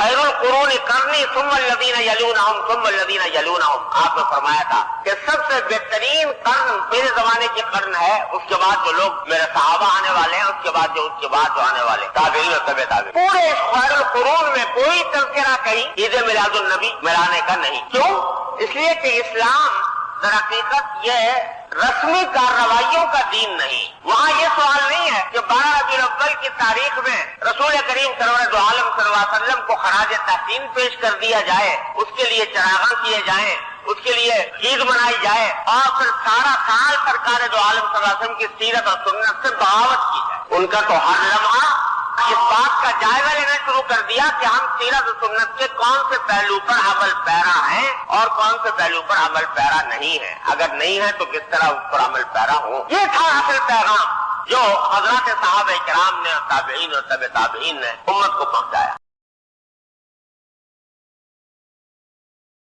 خیر القرون قرنی ثم الذین یلونہم ثم الذین یلونہم، آپ نے فرمایا تھا کہ سب سے بہترین قرن میرے زمانے کے قرن ہے، اس کے بعد جو لوگ میرے صحابہ آنے والے ہیں، اس کے بعد جو آنے والے تابعین و تبع تابعین۔ پورے خیر القرون میں کوئی تذکرہ کہیں عید میلاد النبی منانے کا نہیں۔ کیوں؟ اس لیے کہ اسلام در حقیقت یہ رسمی کارروائیوں کا دین نہیں۔ وہاں یہ سوال نہیں ہے کہ 12 ربیع الاول کی تاریخ میں رسول کریم سرور دو عالم صلی اللہ علیہ وسلم کو خراج تحسین پیش کر دیا جائے، اس کے لیے چراغاں کیے جائیں، اس کے لیے عید منائی جائے، اور پھر سارا سال سرکار دو عالم صلی اللہ علیہ وسلم کی سیرت اور سنت سے بغاوت کی جائے۔ ان کا تو ہر لمحہ اس بات کا جائزہ لینا شروع کر دیا کہ ہم سیرت و سنت کے کون سے پہلو پر عمل پیرا ہیں اور کون سے پہلو پر عمل پیرا نہیں ہے۔ اگر نہیں ہے تو کس طرح اس پر عمل پیرا ہوں۔ یہ تھا اصل پیغام جو حضرات صحابہ کرام نے اور تابعین اور تبع تابعین نے امت کو پہنچایا۔